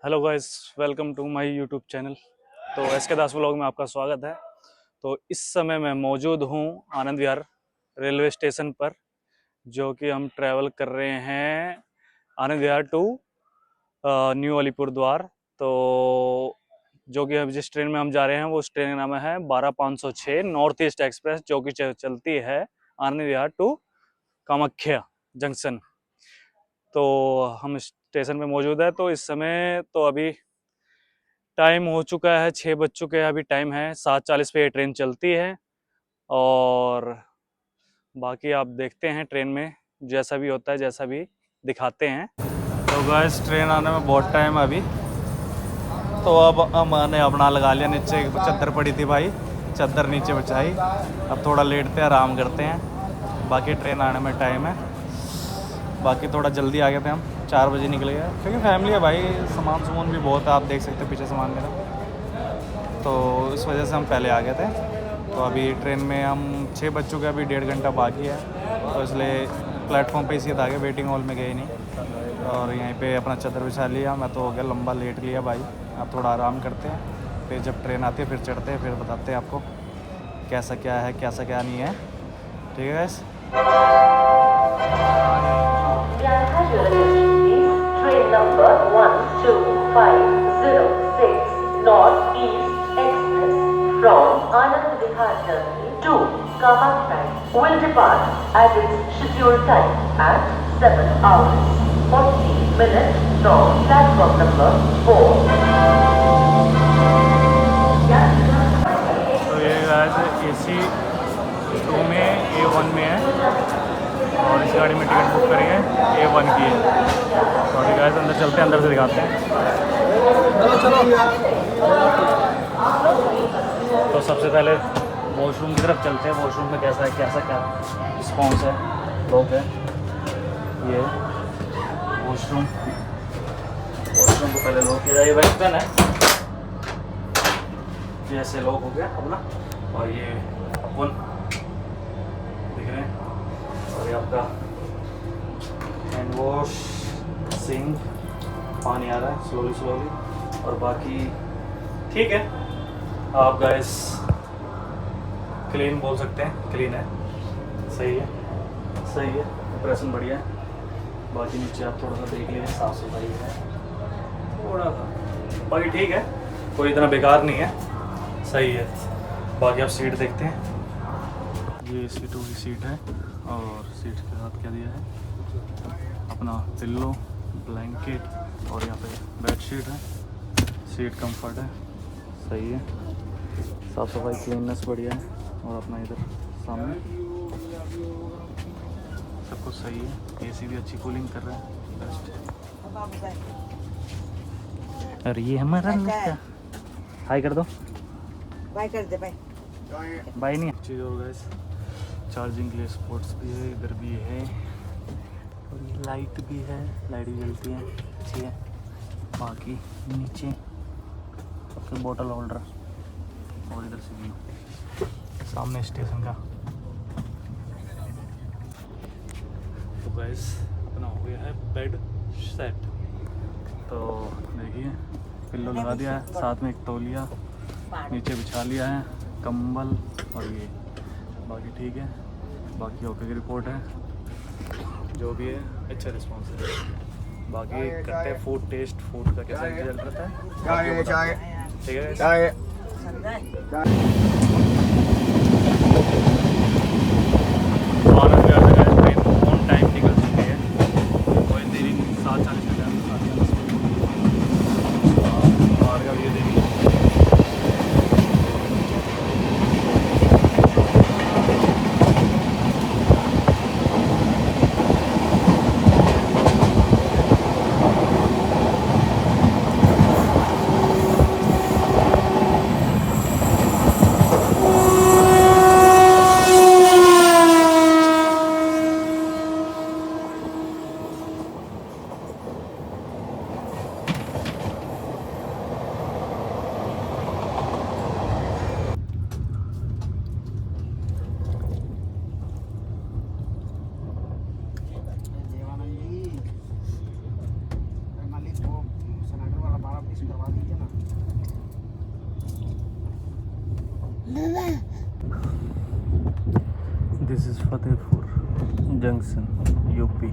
Hello guys, welcome to my YouTube channel. तो SK Das vlog में आपका स्वागत है। तो इस समय मैं मौजूद हूँ आनंद विहार रेलवे स्टेशन पर, जो कि हम ट्रैवल कर रहे हैं आनंद विहार टू न्यू अलीपुर द्वार। तो जो कि जिस ट्रेन में हम जा रहे हैं वो उस ट्रेन का नाम है 12506 नॉर्थ ईस्ट एक्सप्रेस, जो कि चलती है आनंद विहार टू कामाख्या जंक्शन। तो हम स्टेशन में मौजूद है। तो इस समय तो अभी टाइम हो चुका है, 6 बज चुके हैं। अभी टाइम है 7:40 पे ये ट्रेन चलती है, और बाकी आप देखते हैं ट्रेन में जैसा भी होता है, जैसा भी दिखाते हैं। तो गाइस, ट्रेन आने में बहुत टाइम है अभी। तो अब हमने अपना लगा लिया, नीचे चद्दर पड़ी थी भाई, चद्दर नीचे बिछाई। अब थोड़ा लेटते हैं, आराम करते हैं। बाकी ट्रेन आने में टाइम है। बाकी थोड़ा जल्दी आ गए थे हम, 4 बजे निकल गए, क्योंकि फैमिली है भाई, सामान भी बहुत है। आप देख सकते हैं पीछे सामान मेरा, तो इस वजह से हम पहले आ गए थे। तो अभी ट्रेन में हम 6 बज चुके हैं, अभी 1.5 घंटा बाकी है। तो इसलिए प्लेटफॉर्म पे इसी आ गए, वेटिंग हॉल में गए नहीं। और यहीं पे अपना चादर बिछा लिया। मैं तो हो गया लंबा लेट लिया भाई। अब थोड़ा आराम करते हैं, फिर जब ट्रेन आती है फिर चढ़ते हैं, फिर बताते हैं आपको कैसा क्या है, कैसा क्या नहीं है। ठीक है guys. Train number 1250 North East Express from Anand Vihar Terminal to Kamakrai will depart at its scheduled time at 7 hours 40 minutes from platform number 4. तो ये गाइस AC 2 में A1 में है, और इस गाड़ी में टिकट बुक करी है A1 की है। तो अभी गाइस अंदर चलते हैं, अंदर से दिखाते हैं। तो सबसे पहले वॉशरूम की तरफ चलते हैं। वॉशरूम में कैसा है, कैसा क्या रिस्पॉन्स है, लोग है। ये वॉशरूम को पहले लॉक किया जाए, वेस्टर्न है, जैसे लॉक हो गया अपना। और ये अपन दिख रहे हैं, और ये आपका हैंड वॉश, सिंक, पानी आ रहा है स्लोली। और बाकी ठीक है, आप गाइस क्लीन बोल सकते हैं, क्लीन है, सही है, सही है, ऑपरेशन बढ़िया है। बाकी नीचे आप थोड़ा सा देख लीजिए, साफ़ सफाई है थोड़ा सा, बाकी ठीक है, कोई इतना बेकार नहीं है, सही है। बाकी आप सीट देखते हैं, ये सीटों की सीट है, और सीट के साथ क्या दिया है, अपना पिल्लो, ब्लैंकेट, और यहाँ पे बेडशीट है। सीट कंफर्ट है, सही है, साफ़ सफाई क्लीननेस बढ़िया है। और अपना इधर सामने सब कुछ सही है। एसी भी अच्छी कूलिंग कर रहा है, बेस्ट। और ये हमारा हाई कर दो, बाय कर दे, बाय बाय नहीं चीज़। और गाइस चार्जिंग के लिए स्पोर्ट्स भी है, इधर भी है, और ये लाइट भी है, लाइट भी जलती है, अच्छी है। बाकी नीचे बोतल होल्डर, और इधर से व्यू सामने स्टेशन का। तो गाइस अपना हो गया है बेड सेट। तो देखिए पिल्लो लगा दिया है, साथ में एक तौलिया नीचे बिछा लिया है, कंबल, और ये बाकी ठीक है। बाकी ओके की रिपोर्ट है, जो भी है अच्छा रिस्पॉन्स है। बाकी करते हैं फूड टेस्ट, फूड का कैसा रिजल्ट रहता है। चाय चाय ठीक है चाय आनंद विहार से ट्रेन ऑन टाइम निकल चुकी है, कोई देरी नहीं, 7:40 का टाइम, 7:40 बाहर का व्यू देखिए। This is Fatehpur junction UP.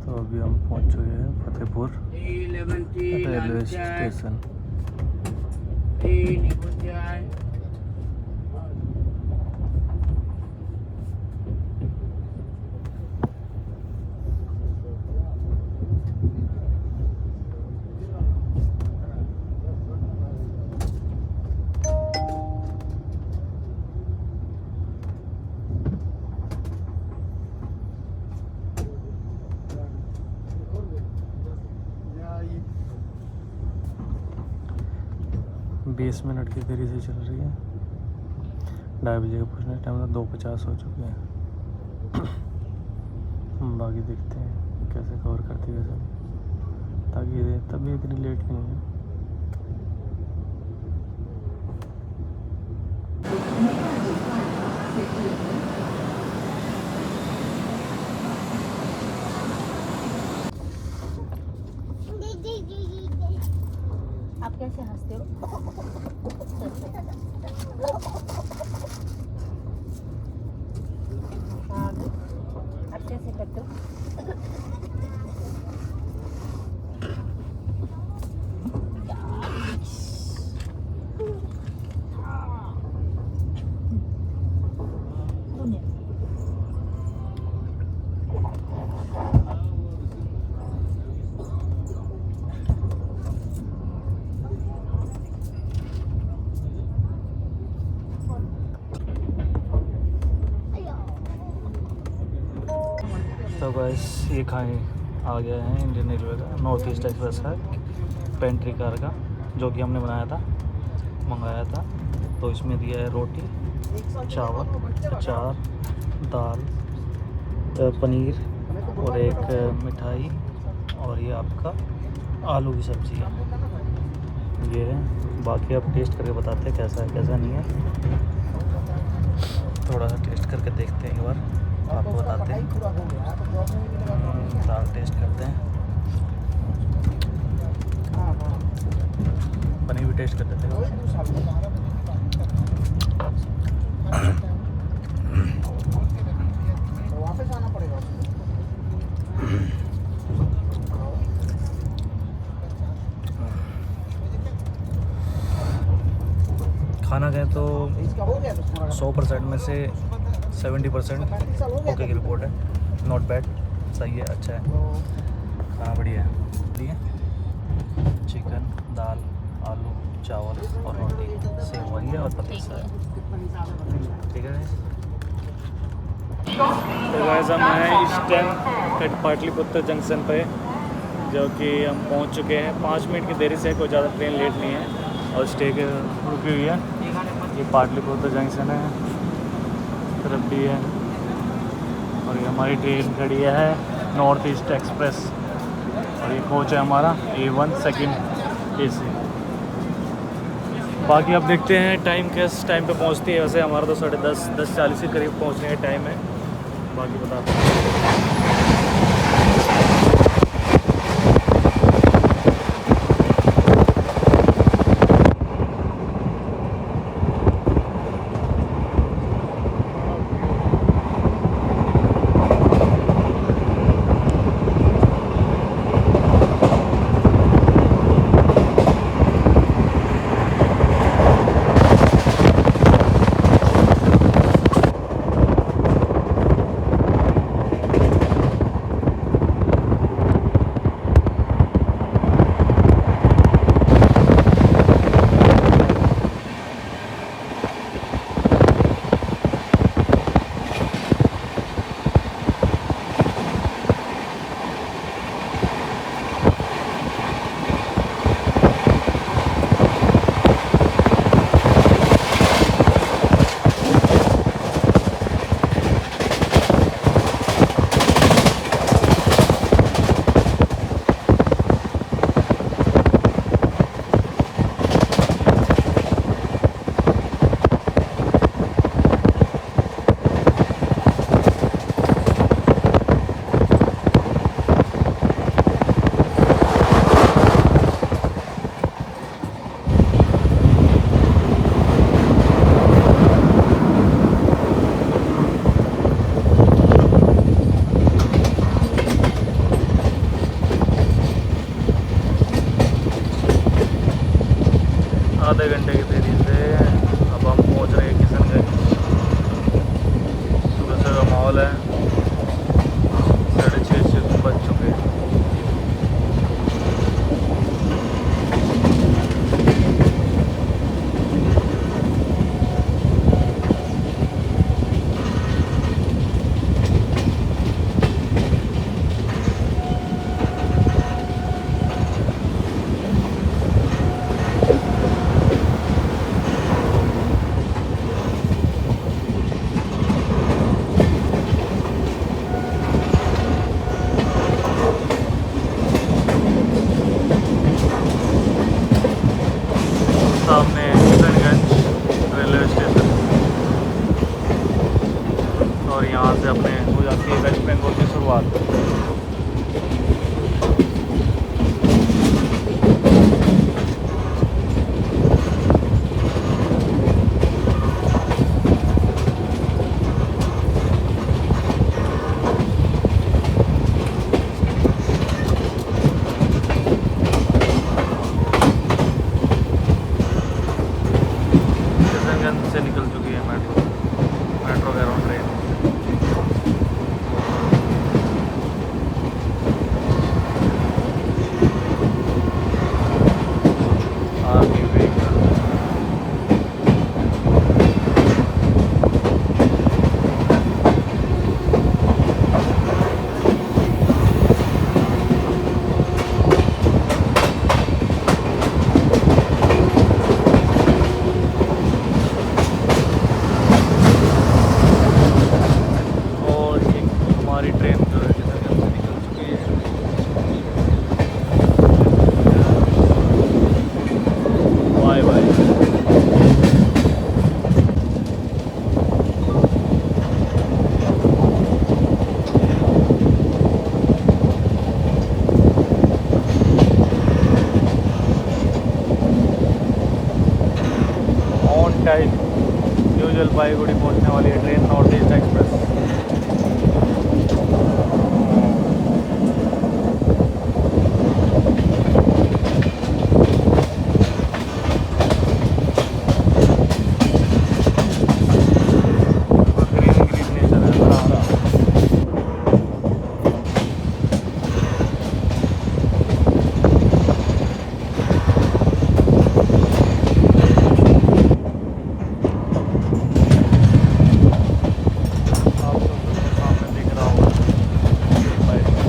तो अभी हम पहुंच चुके हैं फतेहपुर रेलवे स्टेशन। बीस मिनट की देरी से चल रही है। 2:30 बजे का पहुँचने टाइम 2:50 हो चुके हैं। हम बाकी देखते हैं कैसे कवर करती है सब, ताकि तभी इतनी लेट नहीं है। आप कैसे हंसते हो? आप कैसे करते हो? तो बस ये खाने आ गया है इंडियन रेलवे का नॉर्थ ईस्ट एक्सप्रेस का पेंट्री कार का, जो कि हमने बनाया था, मंगाया था। तो इसमें दिया है रोटी, चावल, अचार, दाल, पनीर और एक मिठाई, और ये आपका आलू की सब्ज़ी है। ये है, बाकी आप टेस्ट करके बताते हैं कैसा है कैसा नहीं है। थोड़ा सा टेस्ट करके देखते हैं एक बार, आपको बताते हैं। दाल टेस्ट करते हैं, पनीर भी टेस्ट कर देते हैं। वापस आना पड़ेगा। खाना गए तो 100% में से 70% ओके की रिपोर्ट है। नॉट बैड, सही है, अच्छा है, खाना बढ़िया है। चिकन, दाल, आलू, चावल और रोटी, सेम वही है और पतीसा है। ठीक है। तो गाइस हम हैं इस टाइम एट पाटलिपुत्र जंक्शन पे, जो कि हम पहुंच चुके हैं। 5 मिनट की देरी से, कोई ज़्यादा ट्रेन लेट नहीं है और स्टे के रुकी हुई है। ये पाटलिपुत्र जंक्शन है, तरफ भी है, और ये हमारी ट्रेन खड़ी है नॉर्थ ईस्ट एक्सप्रेस, और ये कोच है हमारा A1 सेकंड AC। बाकी अब देखते हैं टाइम किस टाइम पे पहुंचती है। वैसे हमारा तो 10:30 10:40 के करीब पहुंचने का टाइम है। बाकी बताते हैं। किशनगंज से निकल चुकी है मेट्रो कह रहा हूँ, ट्रेन। आगे व्हीकल और ये हमारी ट्रेन जो है किशनगंज से निकल चुकी है। Bye bye. On time new Jalpaiguri पहुंचने वाली है train, north east express. Green green nature है, हरा हरा। आप सबके सामने दिख रहा होगा Jalpaiguri.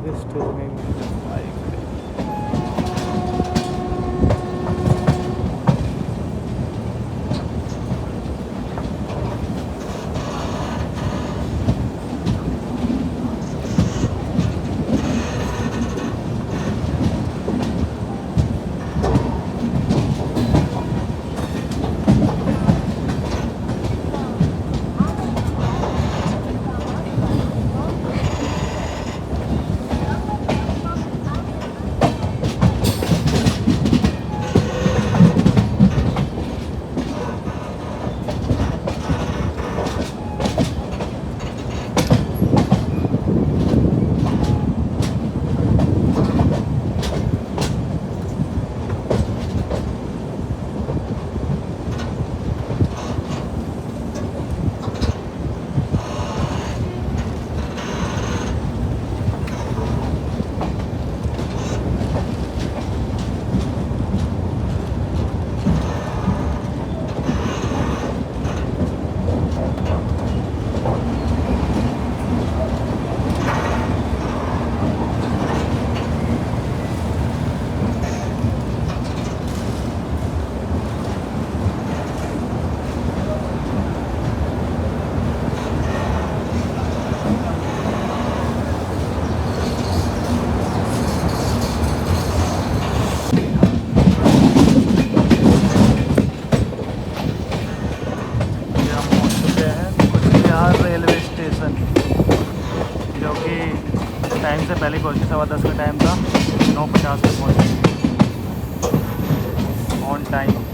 This station name is Jलपाईगुड़ी। टाइम से पहले पहुँचे, 10:15 का टाइम था, 9:50 पे पहुँचे ऑन टाइम।